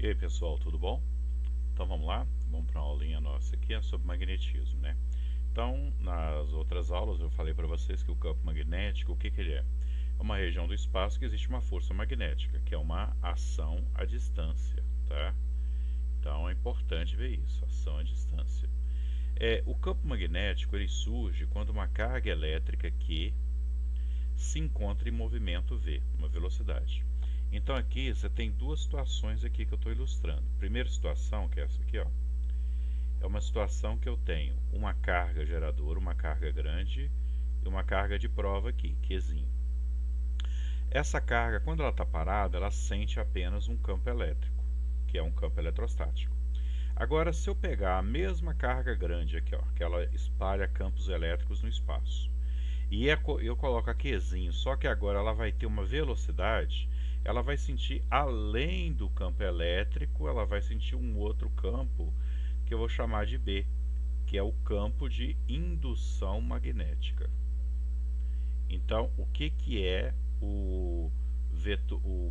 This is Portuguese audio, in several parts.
E aí pessoal, tudo bom? Então vamos lá, vamos para uma aulinha nossa aqui é sobre magnetismo, né? Então, nas outras aulas eu falei para vocês que o campo magnético, o que que ele é? É uma região do espaço que existe uma força magnética, que é uma ação à distância, tá? Então é importante ver isso, ação à distância. O campo magnético ele surge quando uma carga elétrica Q se encontra em movimento v, uma velocidade. Então aqui você tem duas situações aqui que eu estou ilustrando. Primeira situação, que é essa aqui, ó, é uma situação que eu tenho uma carga geradora, uma carga grande e uma carga de prova aqui, Qzinho. Essa carga, quando ela está parada, ela sente apenas um campo elétrico, que é um campo eletrostático. Agora, se eu pegar a mesma carga grande aqui, ó, que ela espalha campos elétricos no espaço, e eu coloco a Qzinho, só que agora ela vai ter uma velocidade, ela vai sentir além do campo elétrico, ela vai sentir um outro campo que eu vou chamar de B, que é o campo de indução magnética. Então, o que que é o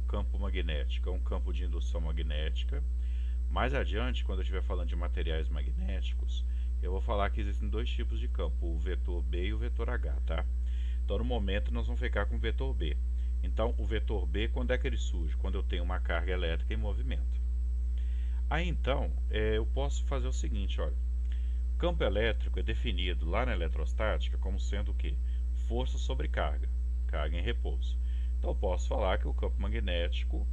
campo magnético? É um campo de indução magnética. Mais adiante, quando eu estiver falando de materiais magnéticos, eu vou falar que existem dois tipos de campo, o vetor B e o vetor H, tá? Então, no momento, nós vamos ficar com o vetor B. Então, o vetor B, quando é que ele surge? Quando eu tenho uma carga elétrica em movimento. Aí, então, eu posso fazer o seguinte, olha. O campo elétrico é definido lá na eletrostática como sendo o quê? Força sobre carga, carga em repouso. Então, eu posso falar que o campo magnético,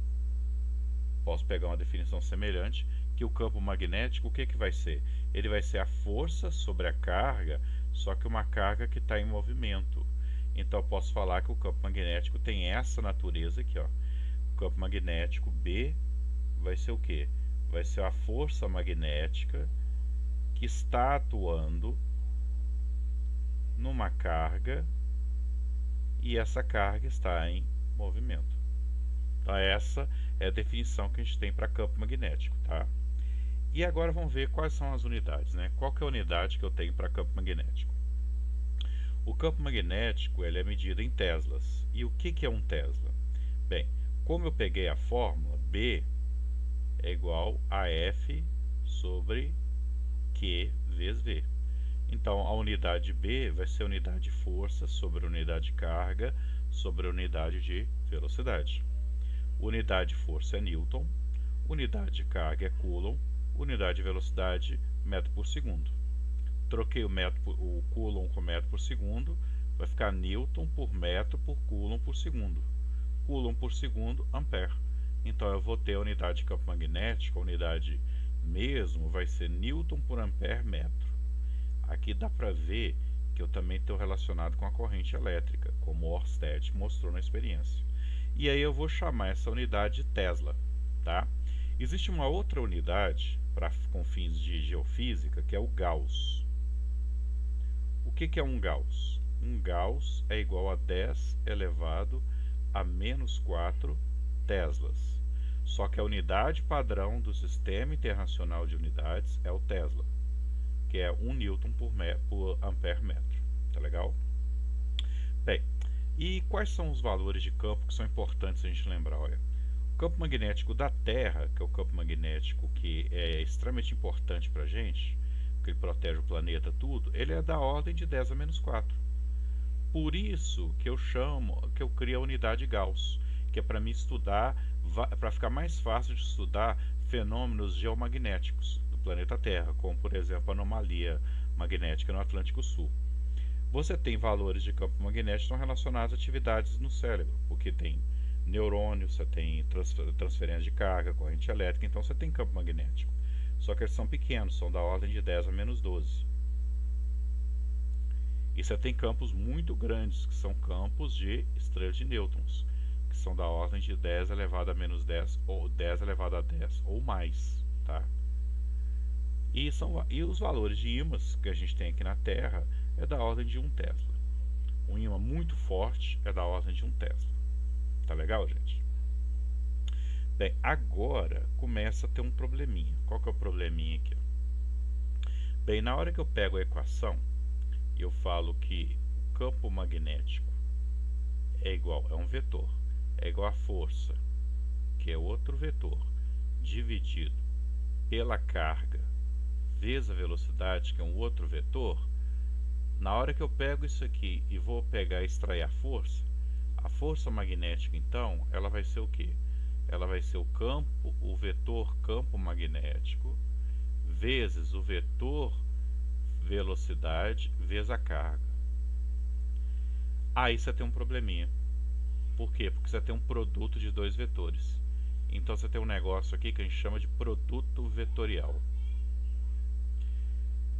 posso pegar uma definição semelhante, que o campo magnético, o que que vai ser? Ele vai ser a força sobre a carga, só que uma carga que está em movimento. Então eu posso falar que o campo magnético tem essa natureza aqui, ó. O campo magnético B vai ser o quê? Vai ser a força magnética que está atuando numa carga e essa carga está em movimento. Então essa é a definição que a gente tem para campo magnético, tá? E agora vamos ver quais são as unidades, né? Qual que é a unidade que eu tenho para campo magnético? O campo magnético ele é medido em teslas. E o que que é um tesla? Bem, como eu peguei a fórmula, B é igual a F sobre Q vezes V. Então, a unidade B vai ser a unidade de força sobre a unidade de carga sobre a unidade de velocidade. Unidade de força é Newton, unidade de carga é Coulomb, unidade de velocidade metro por segundo. Troquei o Coulomb com metro por segundo, vai ficar Newton por metro por Coulomb por segundo. Coulomb por segundo, ampere. Então eu vou ter a unidade de campo magnético, a unidade mesmo vai ser Newton por ampere metro. Aqui dá para ver que eu também estou relacionado com a corrente elétrica, como Oersted mostrou na experiência. E aí eu vou chamar essa unidade de Tesla, tá? Existe uma outra unidade com fins de geofísica que é o Gauss. O que é um Gauss? Um Gauss é igual a 10 elevado a menos 4 teslas. Só que a unidade padrão do Sistema Internacional de Unidades é o Tesla, que é 1 Newton por ampere metro. Tá legal? Bem, e quais são os valores de campo que são importantes a gente lembrar? Olha, o campo magnético da Terra, que é o campo magnético que é extremamente importante para a gente, que ele protege o planeta, tudo, ele é da ordem de 10 a menos 4. Por isso que eu crio a unidade Gauss, que é para me estudar, para ficar mais fácil de estudar fenômenos geomagnéticos do planeta Terra, como por exemplo a anomalia magnética no Atlântico Sul. Você tem valores de campo magnético que estão relacionados a atividades no cérebro, porque tem neurônios, você tem transferência de carga, corrente elétrica, então você tem campo magnético. Só que eles são pequenos, são da ordem de 10 a menos 12. E você tem campos muito grandes, que são campos de estrelas de nêutrons, que são da ordem de 10 elevado a menos 10 ou 10 elevado a 10 ou mais, tá? E os valores de ímãs que a gente tem aqui na Terra é da ordem de 1 Tesla. Um ímã muito forte é da ordem de 1 Tesla. Tá legal, gente? Bem, agora começa a ter um probleminha. Qual que é o probleminha aqui? Bem, na hora que eu pego a equação e eu falo que o campo magnético é um vetor, é igual a força, que é outro vetor, dividido pela carga vezes a velocidade, que é um outro vetor, na hora que eu pego isso aqui e vou pegar e extrair a força magnética, então, ela vai ser o quê? Ela vai ser o vetor campo magnético vezes o vetor velocidade vezes a carga. Aí você tem um probleminha. Por quê? Porque você tem um produto de dois vetores. Então você tem um negócio aqui que a gente chama de produto vetorial.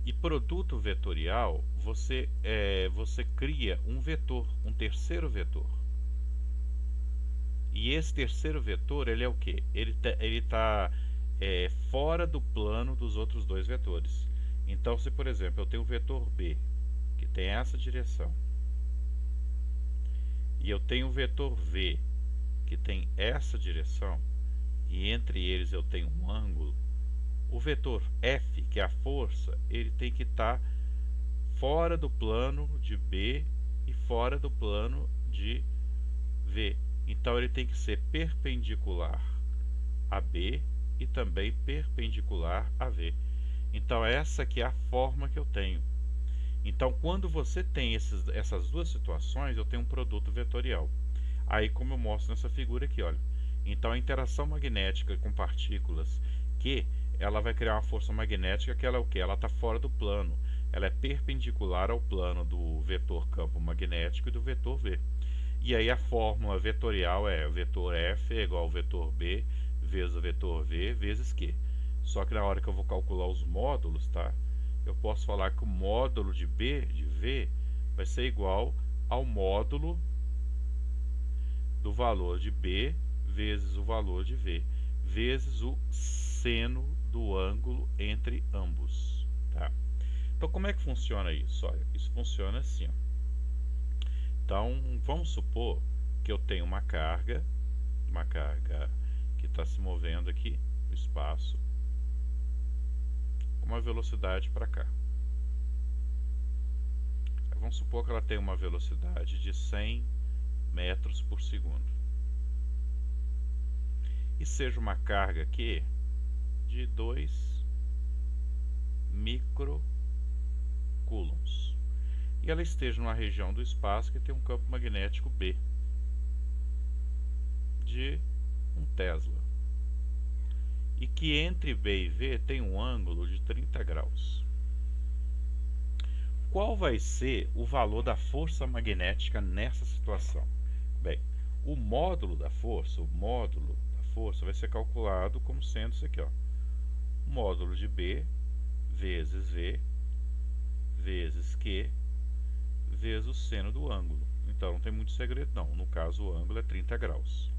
E produto vetorial, você cria um vetor, um terceiro vetor. E esse terceiro vetor, ele é o quê? Ele está fora do plano dos outros dois vetores. Então, se por exemplo eu tenho o vetor B, que tem essa direção, e eu tenho o vetor V, que tem essa direção, e entre eles eu tenho um ângulo, o vetor F, que é a força, ele tem que estar fora do plano de B e fora do plano de V. Então ele tem que ser perpendicular a B e também perpendicular a V. Então essa aqui é a forma que eu tenho. Então quando você tem essas duas situações, eu tenho um produto vetorial. Aí, como eu mostro nessa figura aqui, olha. Então a interação magnética com partículas Q, ela vai criar uma força magnética que ela é o quê? Ela está fora do plano. Ela é perpendicular ao plano do vetor campo magnético e do vetor V. E aí a fórmula vetorial é o vetor F é igual ao vetor B vezes o vetor V vezes Q. Só que na hora que eu vou calcular os módulos, tá? Eu posso falar que o módulo de B, de V, vai ser igual ao módulo do valor de B vezes o valor de V, vezes o seno do ângulo entre ambos. Tá? Então, como é que funciona isso? Olha, isso funciona assim. Ó. Então, vamos supor que eu tenho uma carga que está se movendo aqui no espaço, com uma velocidade para cá. Vamos supor que ela tem uma velocidade de 100 metros por segundo. E seja uma carga aqui de 2 microcoulombs. E ela esteja numa região do espaço que tem um campo magnético B de 1 Tesla. E que entre B e V tem um ângulo de 30 graus. Qual vai ser o valor da força magnética nessa situação? Bem, o módulo da força vai ser calculado como sendo isso aqui, ó. O módulo de B vezes V vezes Q vezes o seno do ângulo. Então não tem muito segredo não, no caso o ângulo é 30 graus.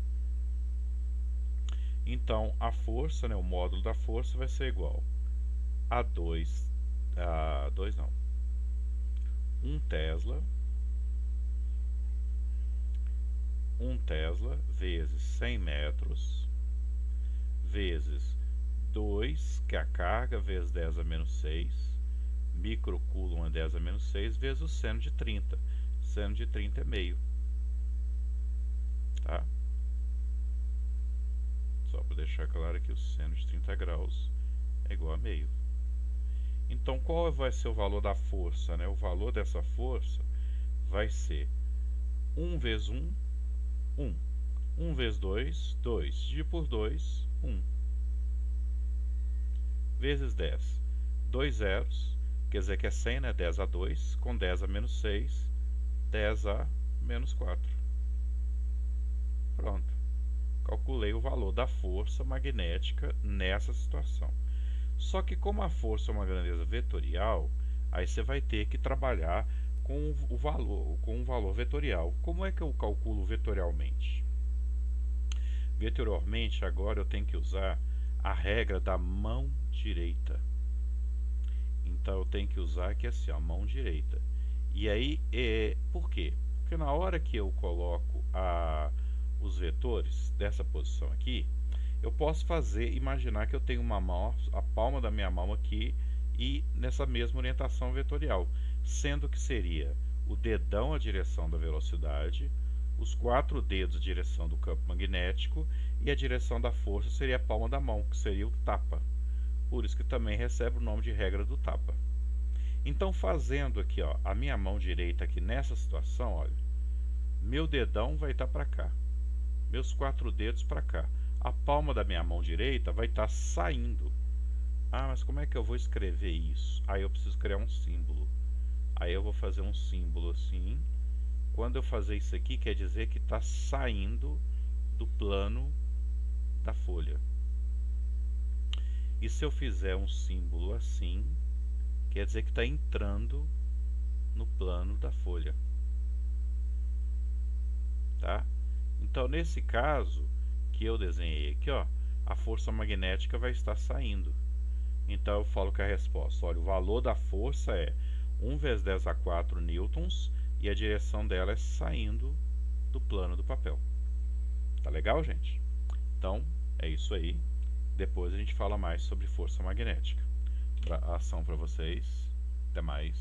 Então a força, né, o módulo da força vai ser igual a 1 Tesla vezes 100 metros vezes 2, que é a carga, vezes 10 a menos 6, microcoulomb a 10 a menos 6, vezes o seno de 30. Seno de 30 é meio. Tá? Só para deixar claro que o seno de 30 graus é igual a meio. Então, qual vai ser o valor da força? Né? O valor dessa força vai ser 1 vezes 1, 1. 1 vezes 2, 2. Dividido por 2, 1. Vezes 10. 2 zeros, quer dizer que é 100, né? 10 a 2, com 10 a menos 6, 10 a menos 4. Pronto. Calculei o valor da força magnética nessa situação. Só que como a força é uma grandeza vetorial, aí você vai ter que trabalhar com o valor vetorial. Como é que eu calculo vetorialmente? Vetorialmente, agora eu tenho que usar a regra da mão direita. Então eu tenho que usar aqui assim, a mão direita. E aí, por quê? Porque na hora que eu coloco os vetores dessa posição aqui, eu posso imaginar que eu tenho uma mão, a palma da minha mão aqui e nessa mesma orientação vetorial, sendo que seria o dedão a direção da velocidade, os 4 dedos de direção do campo magnético e a direção da força seria a palma da mão, que seria o tapa. Por isso que também recebe o nome de regra do tapa. Então, fazendo aqui, ó, a minha mão direita aqui nessa situação, olha, meu dedão vai estar para cá, meus 4 dedos para cá. A palma da minha mão direita vai estar saindo. Ah, mas como é que eu vou escrever isso? Aí eu preciso criar um símbolo. Aí eu vou fazer um símbolo assim. Quando eu fazer isso aqui, quer dizer que está saindo do plano da folha. E se eu fizer um símbolo assim, quer dizer que está entrando no plano da folha. Tá? Então, nesse caso que eu desenhei aqui, ó, a força magnética vai estar saindo. Então, eu falo que a resposta, olha, o valor da força é 1 vezes 10 a 4 newtons e a direção dela é saindo do plano do papel. Tá legal, gente? Então, é isso aí. Depois a gente fala mais sobre força magnética. Ação para vocês. Até mais.